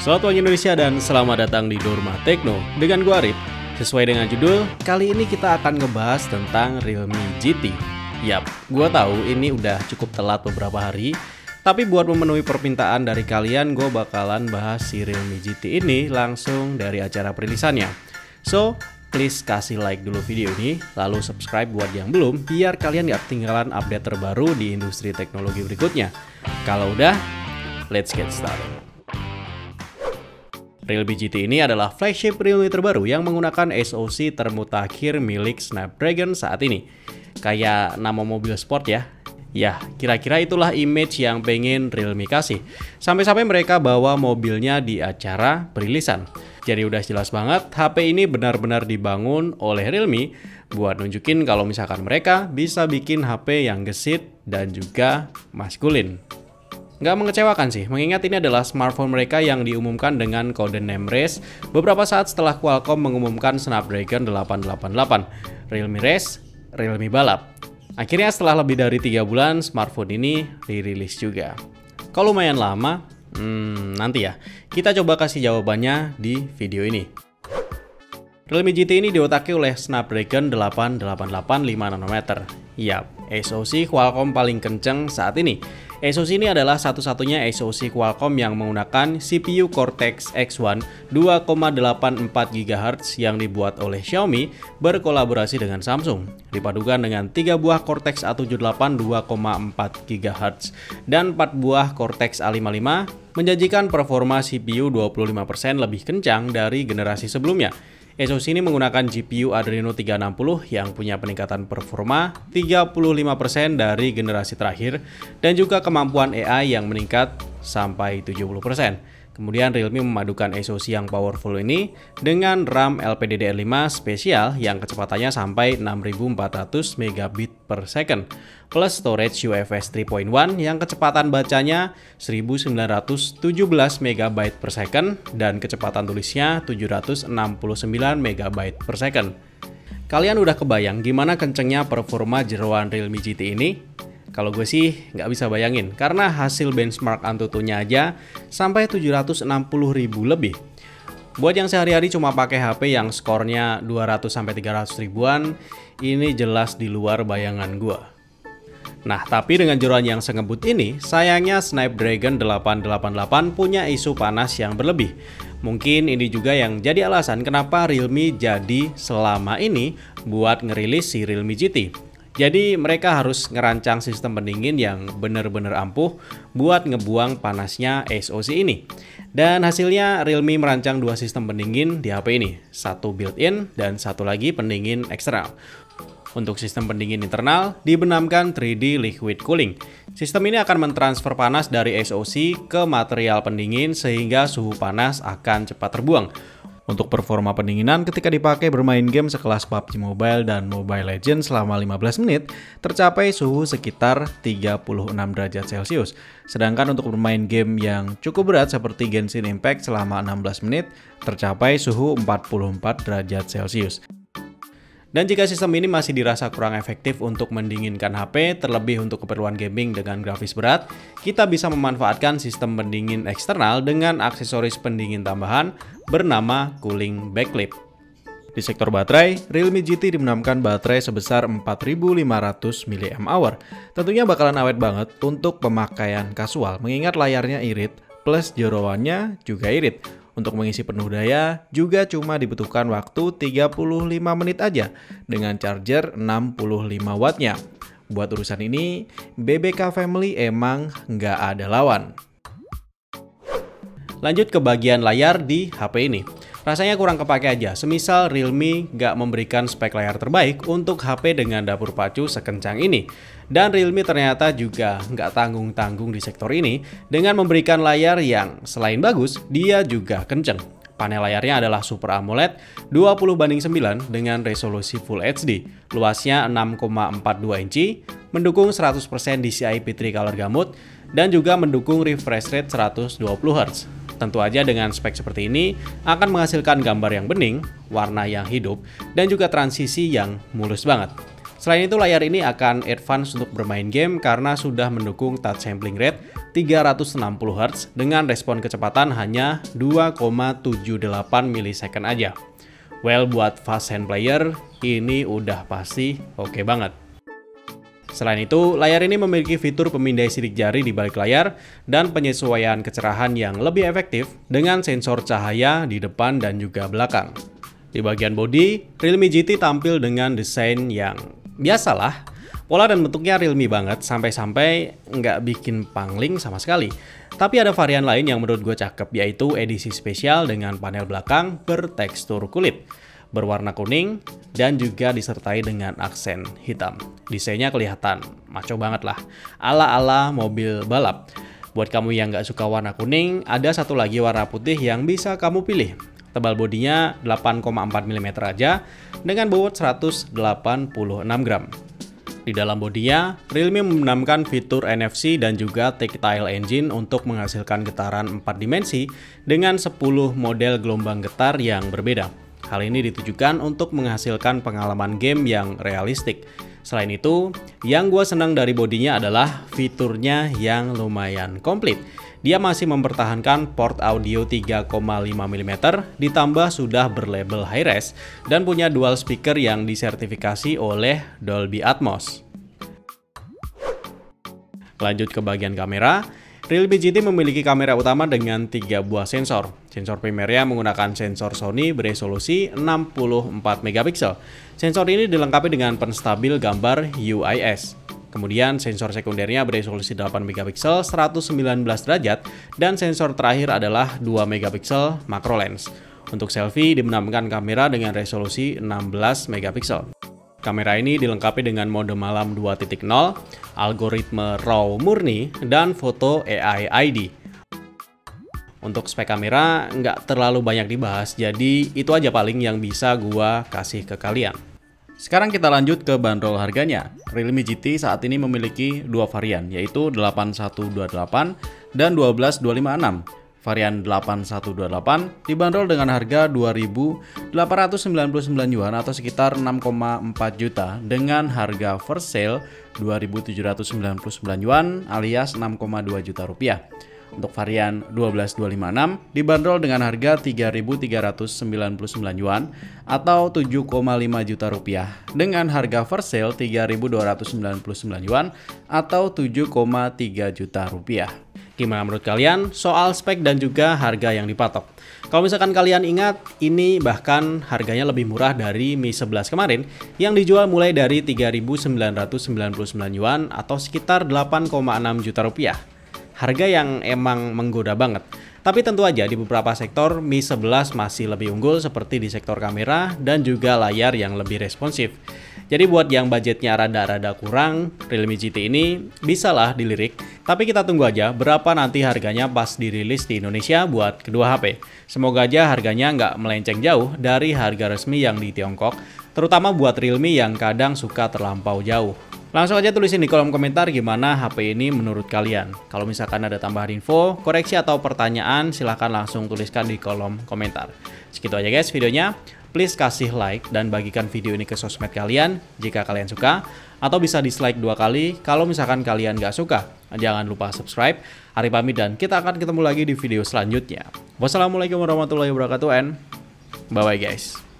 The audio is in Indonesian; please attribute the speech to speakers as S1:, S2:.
S1: Selamat pagi Indonesia dan selamat datang di Dorma Tekno dengan gua Arif. Sesuai dengan judul, kali ini kita akan ngebahas tentang Realme GT. Yap, gua tahu ini udah cukup telat beberapa hari, tapi buat memenuhi permintaan dari kalian, gua bakalan bahas si Realme GT ini langsung dari acara perilisannya. So, please kasih like dulu video ini, lalu subscribe buat yang belum, biar kalian gak ketinggalan update terbaru di industri teknologi berikutnya. Kalau udah, let's get started. Realme GT ini adalah flagship Realme terbaru yang menggunakan SoC termutakhir milik Snapdragon saat ini. Kayak nama mobil sport ya. Ya, kira-kira itulah image yang pengen Realme kasih. Sampai-sampai mereka bawa mobilnya di acara perilisan. Jadi udah jelas banget, HP ini benar-benar dibangun oleh Realme buat nunjukin kalau misalkan mereka bisa bikin HP yang gesit dan juga maskulin. Nggak mengecewakan sih, mengingat ini adalah smartphone mereka yang diumumkan dengan kode name Race beberapa saat setelah Qualcomm mengumumkan Snapdragon 888. Realme Race, Realme balap. Akhirnya setelah lebih dari 3 bulan, smartphone ini dirilis juga. Kalau lumayan lama, nanti ya, kita coba kasih jawabannya di video ini. Realme GT ini diotaki oleh Snapdragon 888 5nm. Yap, SoC Qualcomm paling kenceng saat ini. SoC ini adalah satu-satunya SoC Qualcomm yang menggunakan CPU Cortex X1 2,84 GHz yang dibuat oleh Xiaomi berkolaborasi dengan Samsung. Dipadukan dengan 3 buah Cortex A78 2,4 GHz dan 4 buah Cortex A55 menjanjikan performa CPU 25% lebih kencang dari generasi sebelumnya. SoC ini menggunakan GPU Adreno 360 yang punya peningkatan performa 35% dari generasi terakhir dan juga kemampuan AI yang meningkat sampai 70%. Kemudian Realme memadukan SoC yang powerful ini dengan RAM LPDDR5 spesial yang kecepatannya sampai 6400 megabit per second plus storage UFS 3.1 yang kecepatan bacanya 1917 megabyte per second dan kecepatan tulisnya 769 megabyte per second. Kalian udah kebayang gimana kencengnya performa jeroan Realme GT ini? Kalau gue sih nggak bisa bayangin, karena hasil benchmark Antutunya aja sampai 760.000 lebih. Buat yang sehari-hari cuma pakai HP yang skornya 200-300 ribuan, ini jelas di luar bayangan gue. Nah, tapi dengan jeroan yang sengebut ini, sayangnya Snapdragon 888 punya isu panas yang berlebih. Mungkin ini juga yang jadi alasan kenapa Realme jadi selama ini buat ngerilis si Realme GT. Jadi mereka harus ngerancang sistem pendingin yang bener-bener ampuh buat ngebuang panasnya SoC ini. Dan hasilnya Realme merancang 2 sistem pendingin di HP ini, satu built-in dan satu lagi pendingin eksternal. Untuk sistem pendingin internal dibenamkan 3D liquid cooling. Sistem ini akan mentransfer panas dari SoC ke material pendingin sehingga suhu panas akan cepat terbuang. Untuk performa pendinginan ketika dipakai bermain game sekelas PUBG Mobile dan Mobile Legends selama 15 menit, tercapai suhu sekitar 36 derajat Celcius. Sedangkan untuk bermain game yang cukup berat seperti Genshin Impact selama 16 menit, tercapai suhu 44 derajat Celcius. Dan jika sistem ini masih dirasa kurang efektif untuk mendinginkan HP, terlebih untuk keperluan gaming dengan grafis berat, kita bisa memanfaatkan sistem pendingin eksternal dengan aksesoris pendingin tambahan bernama Cooling Backclip. Di sektor baterai, Realme GT dibenamkan baterai sebesar 4500 mAh. Tentunya bakalan awet banget untuk pemakaian kasual, mengingat layarnya irit plus jeroannya juga irit. Untuk mengisi penuh daya juga cuma dibutuhkan waktu 35 menit aja dengan charger 65 wattnya. Buat urusan ini, BBK Family emang nggak ada lawan. Lanjut ke bagian layar di HP ini. Rasanya kurang kepake aja, semisal Realme nggak memberikan spek layar terbaik untuk HP dengan dapur pacu sekencang ini. Dan Realme ternyata juga nggak tanggung-tanggung di sektor ini dengan memberikan layar yang selain bagus, dia juga kenceng. Panel layarnya adalah Super AMOLED 20:9 dengan resolusi Full HD. Luasnya 6,42 inci, mendukung 100% DCI-P3 Color Gamut, dan juga mendukung refresh rate 120 Hz. Tentu aja dengan spek seperti ini akan menghasilkan gambar yang bening, warna yang hidup, dan juga transisi yang mulus banget. Selain itu, layar ini akan advance untuk bermain game karena sudah mendukung touch sampling rate 360 Hz dengan respon kecepatan hanya 2,78 milisecond aja. Well, buat fast hand player, ini udah pasti oke banget. Selain itu, layar ini memiliki fitur pemindai sidik jari di balik layar dan penyesuaian kecerahan yang lebih efektif dengan sensor cahaya di depan dan juga belakang. Di bagian bodi, Realme GT tampil dengan desain yang biasalah. Pola dan bentuknya Realme banget, sampai-sampai nggak bikin pangling sama sekali. Tapi ada varian lain yang menurut gue cakep, yaitu edisi spesial dengan panel belakang bertekstur kulit, berwarna kuning, dan juga disertai dengan aksen hitam. Desainnya kelihatan maco banget lah, ala-ala mobil balap. Buat kamu yang nggak suka warna kuning, ada satu lagi warna putih yang bisa kamu pilih. Tebal bodinya 8,4 mm aja dengan bobot 186 gram. Di dalam bodinya, Realme menambahkan fitur NFC dan juga Tactile Engine untuk menghasilkan getaran 4 dimensi dengan 10 model gelombang getar yang berbeda. Hal ini ditujukan untuk menghasilkan pengalaman game yang realistik. Selain itu, yang gue senang dari bodinya adalah fiturnya yang lumayan komplit. Dia masih mempertahankan port audio 3,5 mm, ditambah sudah berlabel high-res, dan punya dual speaker yang disertifikasi oleh Dolby Atmos. Lanjut ke bagian kamera, Realme GT memiliki kamera utama dengan 3 buah sensor. Sensor primernya menggunakan sensor Sony beresolusi 64 megapiksel. Sensor ini dilengkapi dengan penstabil gambar UIS. Kemudian sensor sekundernya beresolusi 8 megapiksel 119 derajat dan sensor terakhir adalah 2 megapiksel macro lens. Untuk selfie dimenambahkan kamera dengan resolusi 16 megapiksel. Kamera ini dilengkapi dengan mode malam 2.0, algoritme RAW murni, dan foto AI ID. Untuk spek kamera nggak terlalu banyak dibahas, jadi itu aja paling yang bisa gua kasih ke kalian. Sekarang kita lanjut ke bandrol harganya. Realme GT saat ini memiliki dua varian, yaitu 8128 dan 12256. Varian 8128 dibanderol dengan harga 2.899 yuan atau sekitar 6,4 juta dengan harga first sale 2.799 yuan alias 6,2 juta rupiah. Untuk varian 12256 dibanderol dengan harga 3.399 yuan atau 7,5 juta rupiah dengan harga first sale 3.299 yuan atau 7,3 juta rupiah. Gimana menurut kalian soal spek dan juga harga yang dipatok? Kalau misalkan kalian ingat, ini bahkan harganya lebih murah dari Mi 11 kemarin yang dijual mulai dari 3.999 yuan atau sekitar 8,6 juta rupiah. Harga yang emang menggoda banget. Tapi tentu aja di beberapa sektor Mi 11 masih lebih unggul seperti di sektor kamera dan juga layar yang lebih responsif. Jadi buat yang budgetnya rada-rada kurang, Realme GT ini bisalah dilirik. Tapi kita tunggu aja berapa nanti harganya pas dirilis di Indonesia buat kedua HP. Semoga aja harganya nggak melenceng jauh dari harga resmi yang di Tiongkok, terutama buat Realme yang kadang suka terlampau jauh. Langsung aja tulisin di kolom komentar gimana HP ini menurut kalian. Kalau misalkan ada tambahan info, koreksi atau pertanyaan, silahkan langsung tuliskan di kolom komentar. Segitu aja guys videonya. Please kasih like dan bagikan video ini ke sosmed kalian jika kalian suka. Atau bisa dislike 2 kali kalau misalkan kalian gak suka. Jangan lupa subscribe. Ari pamit dan kita akan ketemu lagi di video selanjutnya. Wassalamualaikum warahmatullahi wabarakatuh and bye-bye guys.